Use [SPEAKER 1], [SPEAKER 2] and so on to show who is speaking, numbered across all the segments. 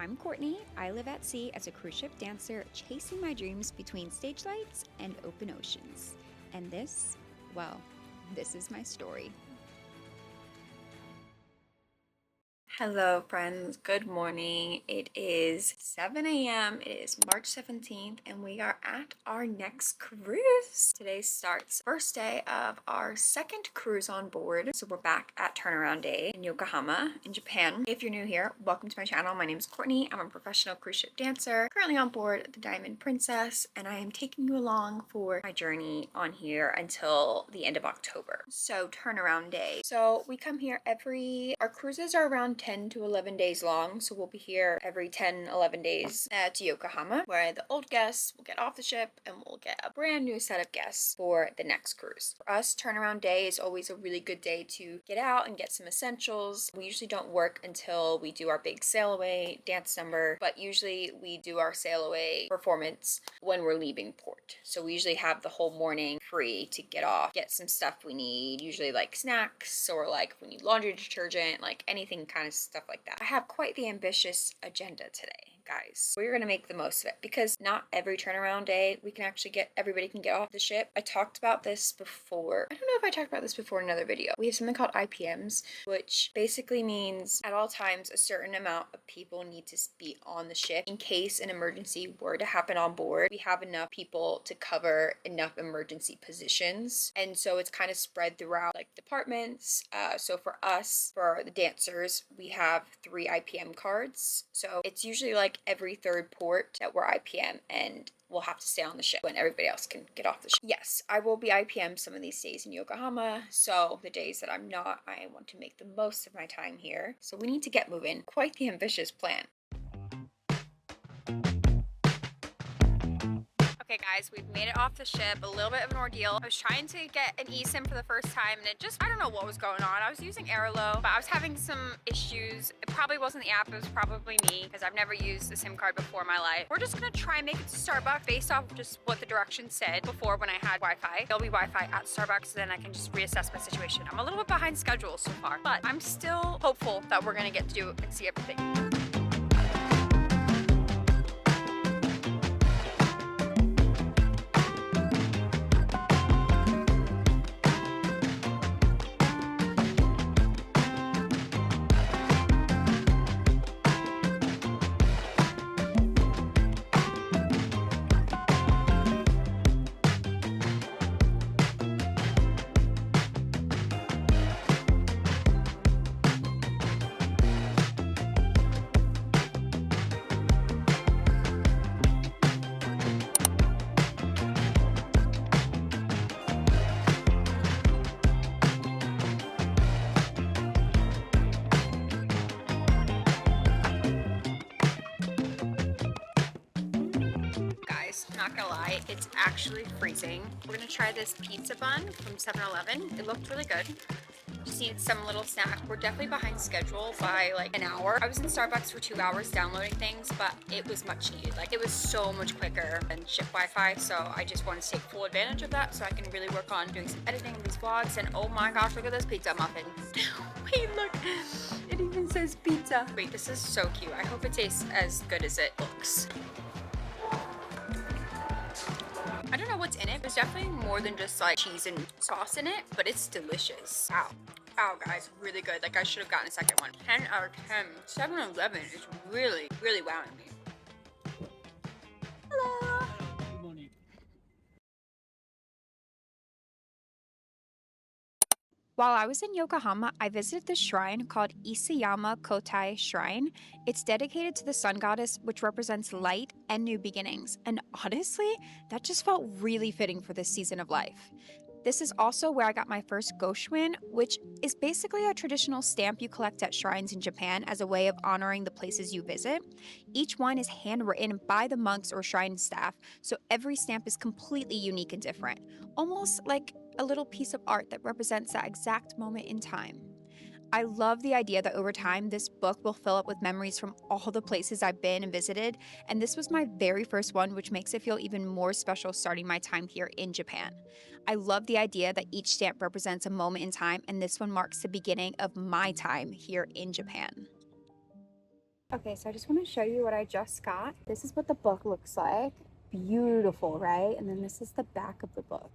[SPEAKER 1] I'm Courtney. I live at sea as a cruise ship dancer, chasing my dreams between stage lights and open oceans. And this, well, this is my story. Hello friends, good morning. It is 7 a.m. It is March 17th and we are at our next cruise. Today starts first day of our second cruise on board. So we're back at turnaround day in Yokohama in Japan. If you're new here, welcome to my channel. My name is Courtney. I'm a professional cruise ship dancer, currently on board the Diamond Princess, and I am taking you along for my journey on here until the end of October. So turnaround day. So we come here our cruises are around 10 to 11 days long, so we'll be here every 10-11 days to Yokohama, where the old guests will get off the ship and we'll get a brand new set of guests for the next cruise. For us, turnaround day is always a really good day to get out and get some essentials. We usually don't work until we do our big sail away dance number, but usually we do our sail away performance when we're leaving port. So we usually have the whole morning free to get off, get some stuff we need, usually like snacks or like if we need laundry detergent, like anything kind of stuff like that. I have quite the ambitious agenda today, guys. We're gonna make the most of it because not every turnaround day we can actually everybody can get off the ship. I talked about this before. I don't know if I talked about this before in another video. We have something called IPMs, which basically means at all times a certain amount of people need to be on the ship in case an emergency were to happen on board. We have enough people to cover enough emergency positions, and so it's kind of spread throughout like departments. So for us, for the dancers, we have 3 IPM cards. So it's usually like every third port that we're IPM, and we'll have to stay on the ship when everybody else can get off the ship. Yes, I will be IPM some of these days in Yokohama, so the days that I'm not, I want to make the most of my time here. So we need to get moving. Quite the ambitious plan. Okay guys, we've made it off the ship. A little bit of an ordeal. I was trying to get an eSIM for the first time and I don't know what was going on. I was using Airlo, but I was having some issues. It probably wasn't the app, it was probably me because I've never used a SIM card before in my life. We're just gonna try and make it to Starbucks based off just what the directions said before when I had Wi-Fi. There'll be Wi-Fi at Starbucks, so then I can just reassess my situation. I'm a little bit behind schedule so far, but I'm still hopeful that we're gonna get to do and see everything. Not gonna lie, it's actually freezing. We're gonna try this pizza bun from 7-Eleven. It looked really good. Just needed some little snack. We're definitely behind schedule by like an hour. I was in Starbucks for 2 hours downloading things, but it was much needed. Like it was so much quicker than ship Wi-Fi, so I just wanted to take full advantage of that so I can really work on doing some editing of these vlogs. And oh my gosh, look at this pizza muffin. Wait, look, it even says pizza. Wait, this is so cute. I hope it tastes as good as it looks. I don't know what's in it. There's definitely more than just like cheese and sauce in it, but it's delicious. Wow. Wow, guys, really good. Like I should have gotten a second one. 10 out of 10. 7-Eleven is really, really wowing me. Hello.
[SPEAKER 2] Good morning.
[SPEAKER 1] While I was in Yokohama, I visited the shrine called Isayama Kotai Shrine. It's dedicated to the sun goddess, which represents light and new beginnings. And honestly, that just felt really fitting for this season of life. This is also where I got my first goshuin, which is basically a traditional stamp you collect at shrines in Japan as a way of honoring the places you visit. Each one is handwritten by the monks or shrine staff, so every stamp is completely unique and different, almost like a little piece of art that represents that exact moment in time. I love the idea that over time, this book will fill up with memories from all the places I've been and visited, and this was my very first one, which makes it feel even more special starting my time here in Japan. I love the idea that each stamp represents a moment in time, and this one marks the beginning of my time here in Japan.
[SPEAKER 2] Okay, so I just want to show you what I just got. This is what the book looks like. Beautiful, right? And then this is the back of the book.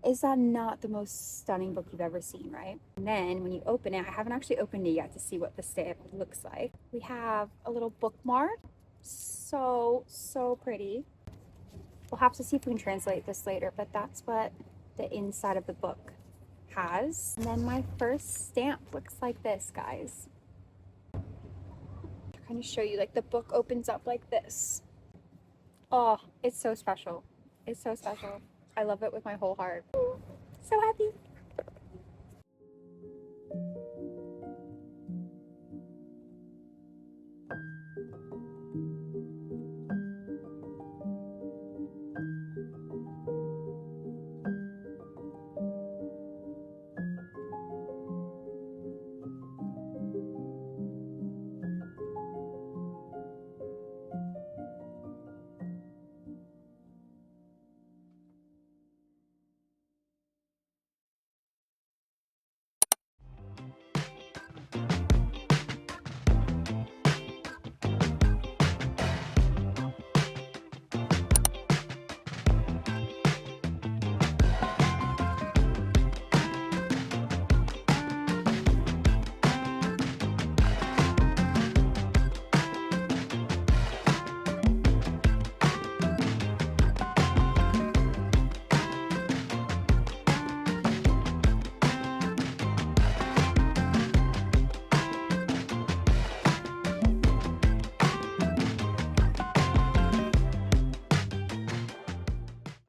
[SPEAKER 2] Is that not the most stunning book you've ever seen, right? And then when you open it, I haven't actually opened it yet to see what the stamp looks like. We have a little bookmark. So pretty. We'll have to see if we can translate this later, but that's what the inside of the book has. And then my first stamp looks like this, guys. To kind of show you, like the book opens up like this. Oh, it's so special. It's so special. I love it with my whole heart. So happy.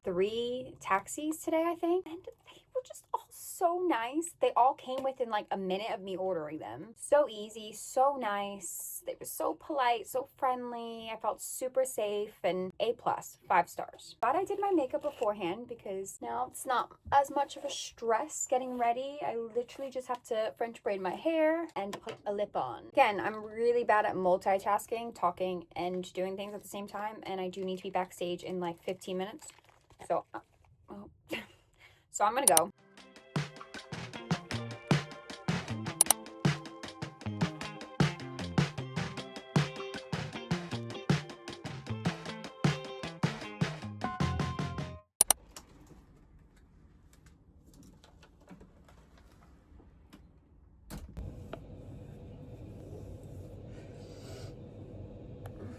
[SPEAKER 2] Three taxis today, I think. And they were just all so nice. They all came within like a minute of me ordering them. So easy, so nice. They were so polite, so friendly. I felt super safe and A plus, 5 stars. Glad I did my makeup beforehand because now it's not as much of a stress getting ready. I literally just have to French braid my hair and put a lip on. Again, I'm really bad at multitasking, talking and doing things at the same time. And I do need to be backstage in like 15 minutes. So, so I'm gonna go.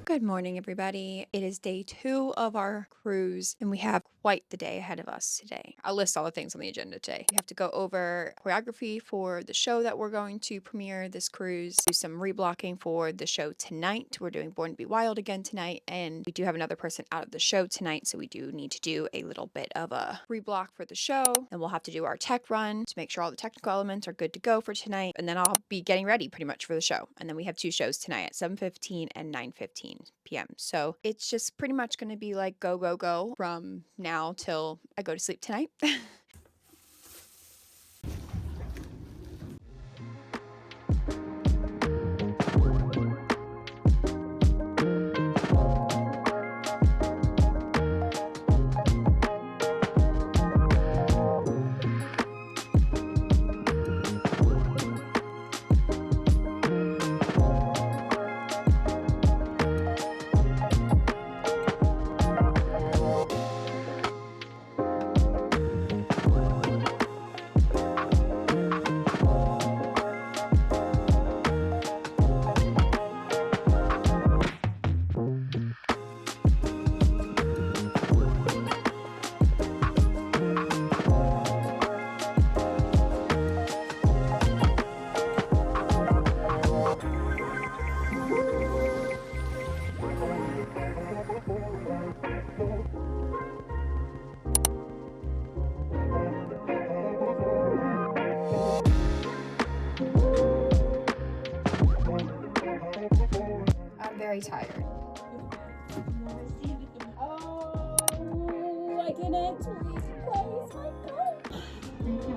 [SPEAKER 1] Good morning, everybody. It is day 2 of our cruise, and we have quite the day ahead of us today. I'll list all the things on the agenda today. We have to go over choreography for the show that we're going to premiere this cruise, do some reblocking for the show tonight. We're doing Born to Be Wild again tonight, and we do have another person out of the show tonight, so we do need to do a little bit of a reblock for the show. And we'll have to do our tech run to make sure all the technical elements are good to go for tonight, and then I'll be getting ready pretty much for the show. And then we have 2 shows tonight at 7:15 and 9:15 p.m. So it's just pretty much going to be like go from now till I go to sleep tonight. I'm very tired. Oh, I didn't. Please,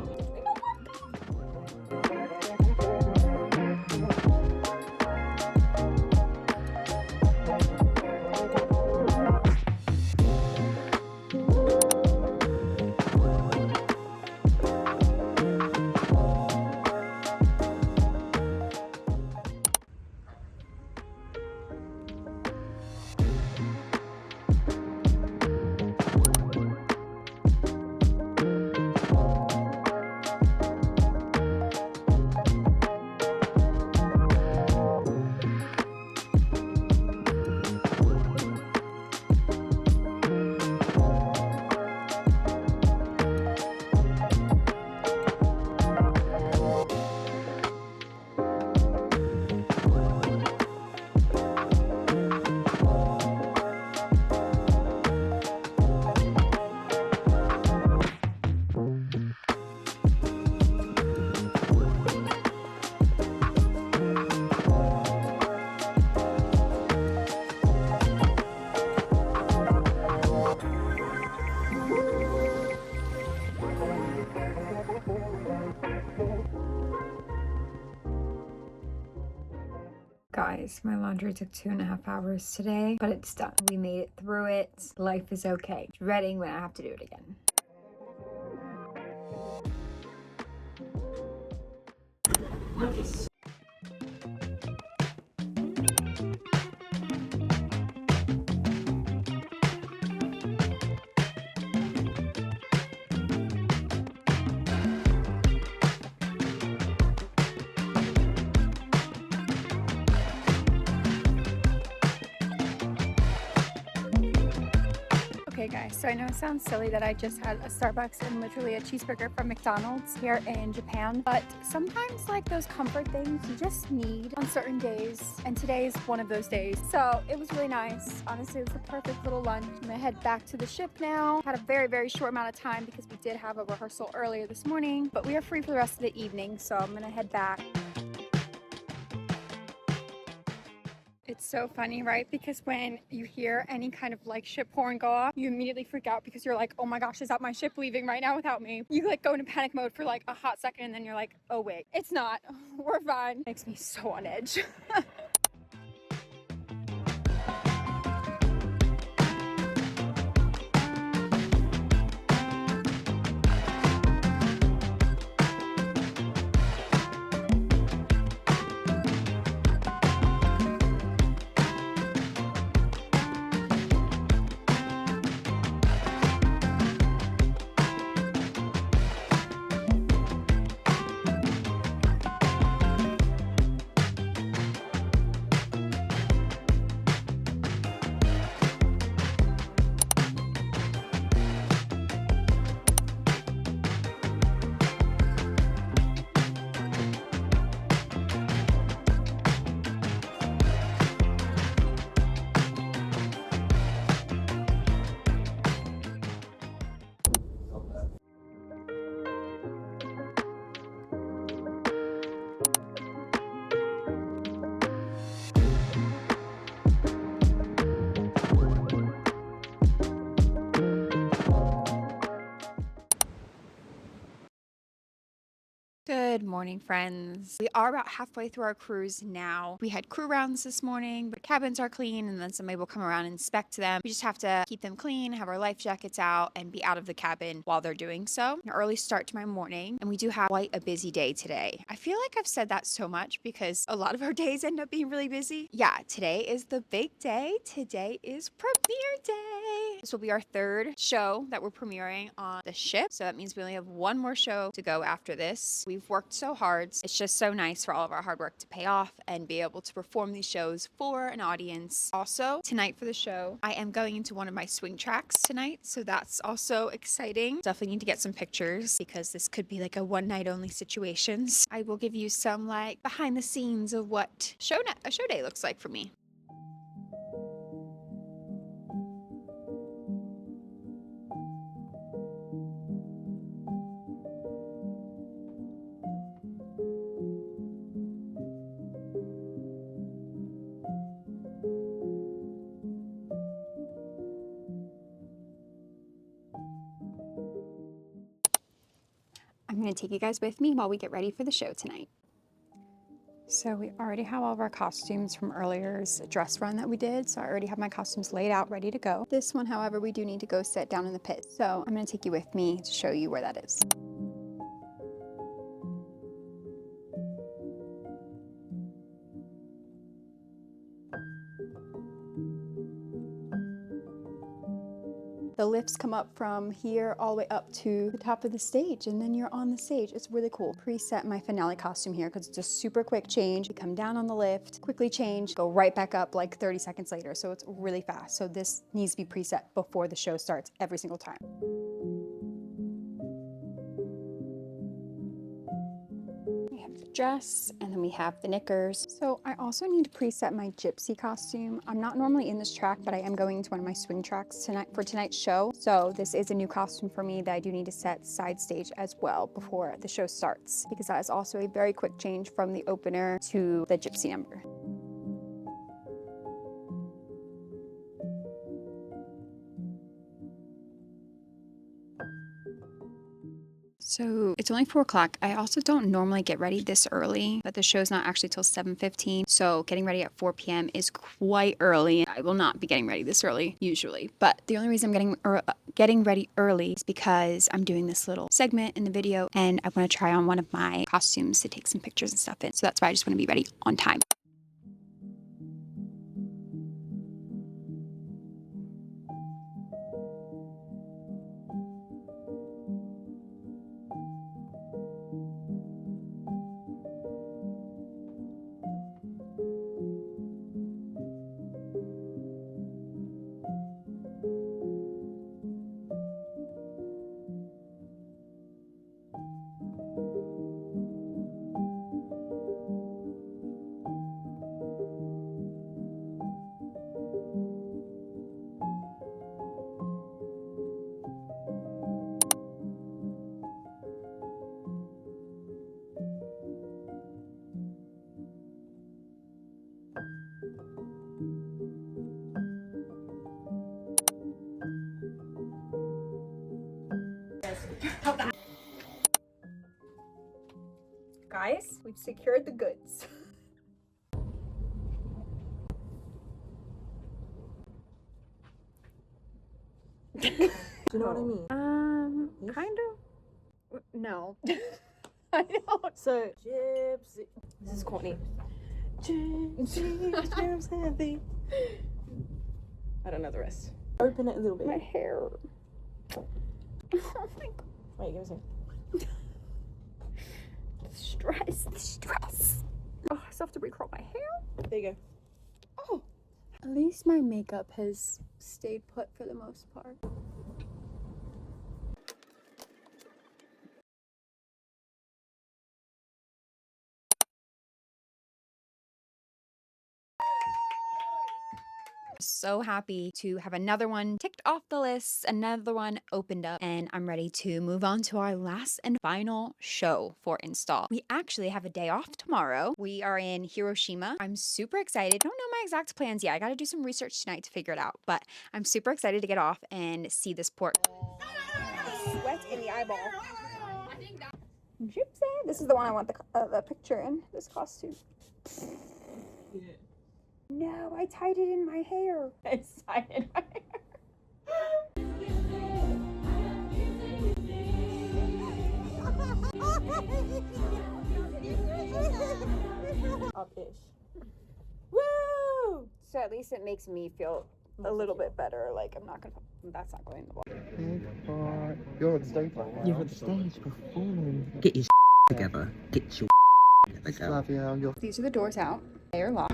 [SPEAKER 2] guys, my laundry took 2.5 hours today, but it's done. We made it through it. Life is okay. Dreading when I have to do it again.
[SPEAKER 3] Okay guys, so I know it sounds silly that I just had a Starbucks and literally a cheeseburger from McDonald's here in Japan, but sometimes like those comfort things you just need on certain days, and today is one of those days. So it was really nice. Honestly, it was the perfect little lunch. I'm gonna head back to the ship now. Had a very short amount of time because we did have a rehearsal earlier this morning, but we are free for the rest of the evening, so I'm gonna head back. It's so funny, right? Because when you hear any kind of like ship horn go off, you immediately freak out because you're like, oh my gosh, is that my ship leaving right now without me? You like go into panic mode for like a hot second and then you're like, oh wait, it's not. We're fine. Makes me so on edge.
[SPEAKER 1] Good morning, friends. We are about halfway through our cruise now. We had crew rounds this morning, but cabins are clean, and then somebody will come around and inspect them. We just have to keep them clean, have our life jackets out, and be out of the cabin while they're doing so. An early start to my morning, and we do have quite a busy day today. I feel like I've said that so much because a lot of our days end up being really busy. Yeah, today is the big day. Today is premiere day. This will be our third show that we're premiering on the ship, so that means we only have one more show to go after this. We've worked so hard. It's just so nice for all of our hard work to pay off and be able to perform these shows for an audience. Also, tonight for the show, I am going into one of my swing tracks tonight, so that's also exciting. Definitely need to get some pictures because this could be like a one night only situations. I will give you some like behind the scenes of what a show day looks like for me. I'm going to take you guys with me while we get ready for the show tonight. So we already have all of our costumes from earlier's dress run that we did. So I already have my costumes laid out, ready to go. This one, however, we do need to go sit down in the pit. So I'm going to take you with me to show you where that is. The lifts come up from here all the way up to the top of the stage, and then you're on the stage. It's really cool. Preset my finale costume here because it's just super quick change. You come down on the lift, quickly change, go right back up like 30 seconds later. So it's really fast. So this needs to be preset before the show starts every single time. We have the dress, and then we have the knickers. So I also need to preset my gypsy costume. I'm not normally in this track, but I am going to one of my swing tracks tonight for tonight's show. So this is a new costume for me that I do need to set side stage as well before the show starts, because that is also a very quick change from the opener to the gypsy number.
[SPEAKER 2] So it's only 4 o'clock. I also don't normally get ready this early, but the show's not actually till 7:15. So getting ready at 4 p.m. is quite early. I will not be getting ready this early usually, but the only reason I'm getting ready early is because I'm doing this little segment in the video and I want to try on one of my costumes to take some pictures and stuff in. So that's why I just want to be ready on time.
[SPEAKER 3] Guys, we've secured the goods.
[SPEAKER 4] Do you know what I mean? Yes?
[SPEAKER 3] Kind of. No. I don't.
[SPEAKER 4] So, gypsy. This is Courtney. Gypsy. I don't know the rest. Open it a little bit.
[SPEAKER 3] My hair. Oh my god.
[SPEAKER 4] Wait, give me a second.
[SPEAKER 3] The stress. Oh, I still have to recurl my hair.
[SPEAKER 4] There you go.
[SPEAKER 3] Oh. At least my makeup has stayed put for the most part.
[SPEAKER 2] So happy to have another one ticked off the list, another one opened up, and I'm ready to move on to our last and final show for install. We actually have a day off tomorrow. We are in Hiroshima. I'm super excited. I don't know my exact plans yet. I got to do some research tonight to figure it out, but I'm super excited to get off and see this port.
[SPEAKER 3] Sweat in the eyeball. Gypsy. This is the one I want the picture in. This costume.
[SPEAKER 4] Yeah.
[SPEAKER 3] No, I tied it in my hair.
[SPEAKER 2] I tied it in my hair.
[SPEAKER 4] Up-ish. Woo!
[SPEAKER 3] So at least it makes me feel a little bit better. Like I'm not gonna. That's not going in the water.
[SPEAKER 5] You're on stage right now.
[SPEAKER 6] You're on stage performing. Get your together. Get your together.
[SPEAKER 5] Flavia, you're
[SPEAKER 3] These are the doors out. They are locked.